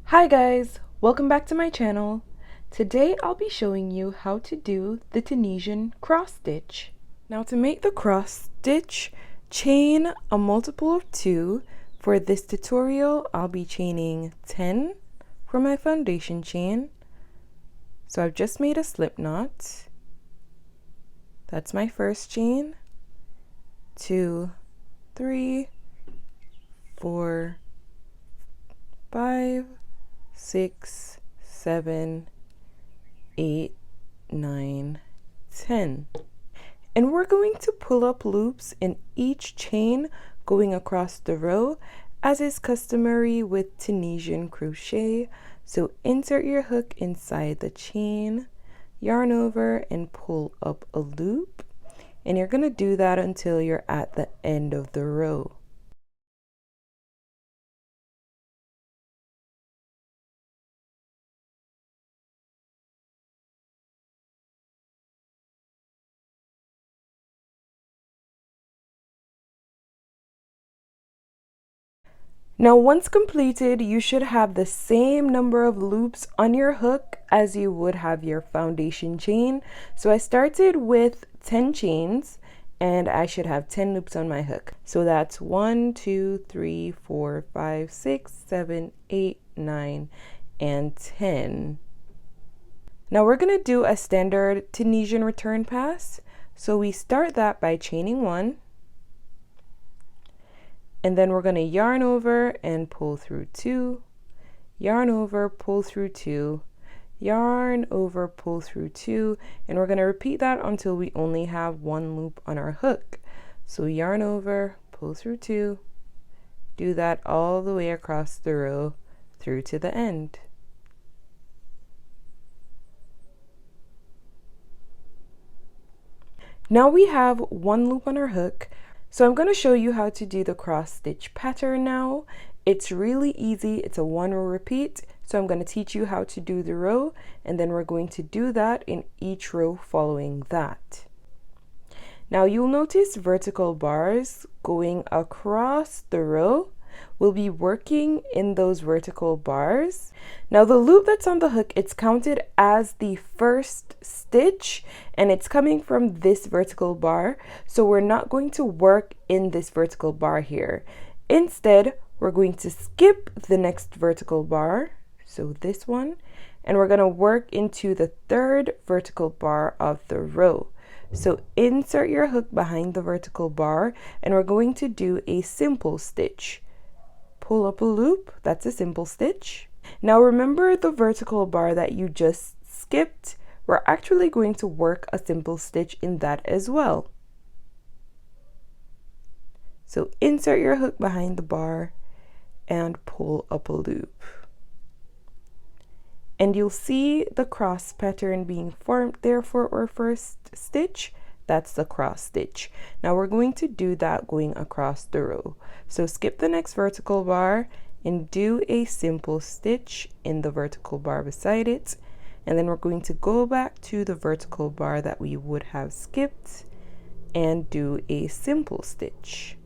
Hi guys, welcome back to my channel. Today I'll be showing you how to do the Tunisian cross stitch. Now to make the cross stitch, chain a multiple of 2. For this tutorial, I'll be chaining 10 for my foundation chain. So I've just made a slip knot. That's my first chain. 2, 3, 4, 5, 6, 7, 8, 9, 10. And we're going to pull up loops in each chain going across the row, as is customary with Tunisian crochet. So insert your hook inside the chain, yarn over and pull up a loop. And you're going to do that until you're at the end of the row. Now once completed, you should have the same number of loops on your hook as you would have your foundation chain. So I started with 10 chains and I should have 10 loops on my hook. So that's 1, 2, 3, 4, 5, 6, 7, 8, 9, and 10. Now we're going to do a standard Tunisian return pass. So we start that by chaining 1. And then we're going to yarn over and pull through 2, yarn over, pull through 2, yarn over, pull through 2, and we're going to repeat that until we only have 1 loop on our hook. So yarn over, pull through 2, do that all the way across the row through to the end. Now we have 1 loop on our hook. So I'm going to show you how to do the cross stitch pattern now. It's really easy. It's a 1 row repeat. So I'm going to teach you how to do the row, and then we're going to do that in each row following that. Now you'll notice vertical bars going across the row. We'll be working in those vertical bars. Now the loop that's on the hook, it's counted as the first stitch and it's coming from this vertical bar. So we're not going to work in this vertical bar here. Instead, we're going to skip the next vertical bar, so this one, and we're going to work into the 3rd vertical bar of the row. So insert your hook behind the vertical bar and we're going to do a simple stitch. Pull up a loop, that's a simple stitch. Now remember the vertical bar that you just skipped? We're actually going to work a simple stitch in that as well. So insert your hook behind the bar and pull up a loop. And you'll see the cross pattern being formed there for our first stitch. That's the cross stitch. Now we're going to do that going across the row. So skip the next vertical bar and do a simple stitch in the vertical bar beside it. And then we're going to go back to the vertical bar that we would have skipped and do a simple stitch.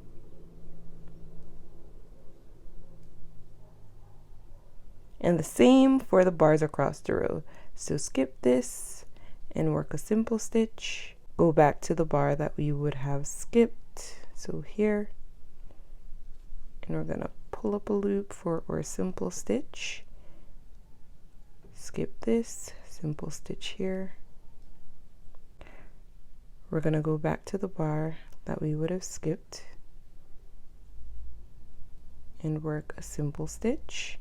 And the same for the bars across the row. So skip this and work a simple stitch. Go back to the bar that we would have skipped, so here, and we're going to pull up a loop for our simple stitch. Skip this, simple stitch here. We're going to go back to the bar that we would have skipped and work a simple stitch.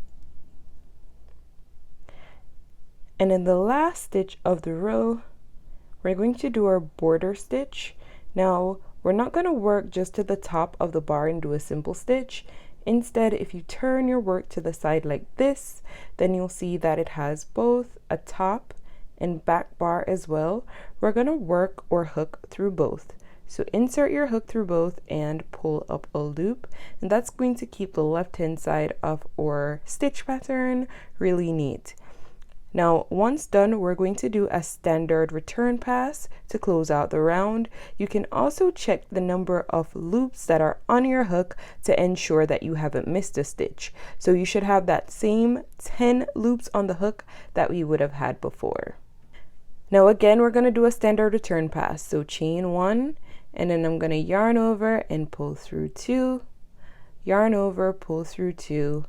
And in the last stitch of the row, we're going to do our border stitch. Now, we're not going to work just to the top of the bar and do a simple stitch. Instead, if you turn your work to the side like this, then you'll see that it has both a top and back bar as well. We're going to work or hook through both. So insert your hook through both and pull up a loop. And that's going to keep the left-hand side of our stitch pattern really neat. Now, once done, we're going to do a standard return pass to close out the round. You can also check the number of loops that are on your hook to ensure that you haven't missed a stitch. So you should have that same 10 loops on the hook that we would have had before. Now again, we're going to do a standard return pass. So chain 1, and then I'm going to yarn over and pull through 2, yarn over, pull through 2,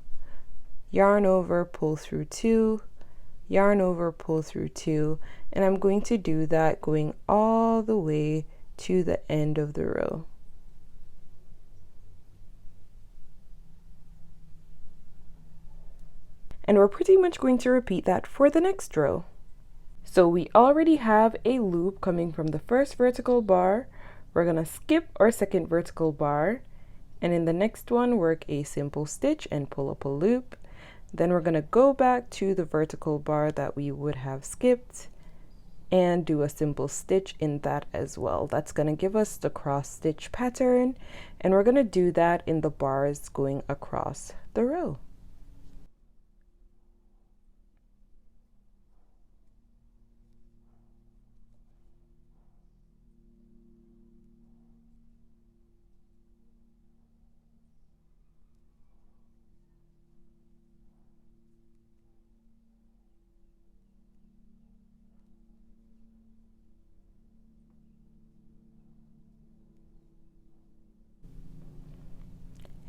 yarn over, pull through 2, yarn over, pull through 2, and I'm going to do that going all the way to the end of the row. And we're pretty much going to repeat that for the next row. So we already have a loop coming from the first vertical bar. We're going to skip our second vertical bar, and in the next one work a simple stitch and pull up a loop. Then we're going to go back to the vertical bar that we would have skipped and do a simple stitch in that as well. That's going to give us the cross stitch pattern, and we're going to do that in the bars going across the row.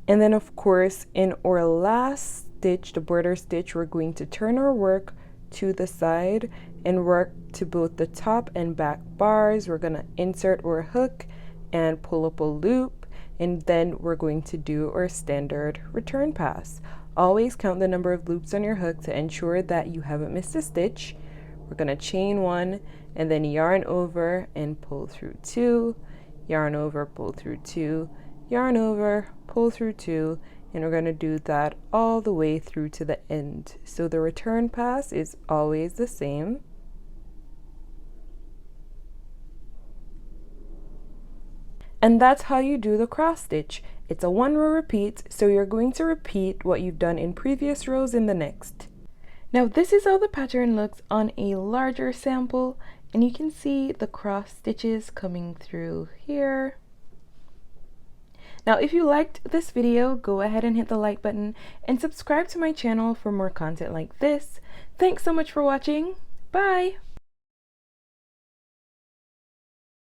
And then of course, in our last stitch, the border stitch, we're going to turn our work to the side and work to both the top and back bars. We're going to insert our hook and pull up a loop, and then we're going to do our standard return pass. Always count the number of loops on your hook to ensure that you haven't missed a stitch. We're going to chain 1 and then yarn over and pull through 2, yarn over, pull through 2, yarn over, pull through 2, and we're going to do that all the way through to the end. So the return pass is always the same. And that's how you do the cross stitch. It's a 1 row repeat, so you're going to repeat what you've done in previous rows in the next. Now this is how the pattern looks on a larger sample, and you can see the cross stitches coming through here. Now, if you liked this video, go ahead and hit the like button and subscribe to my channel for more content like this. Thanks so much for watching. Bye!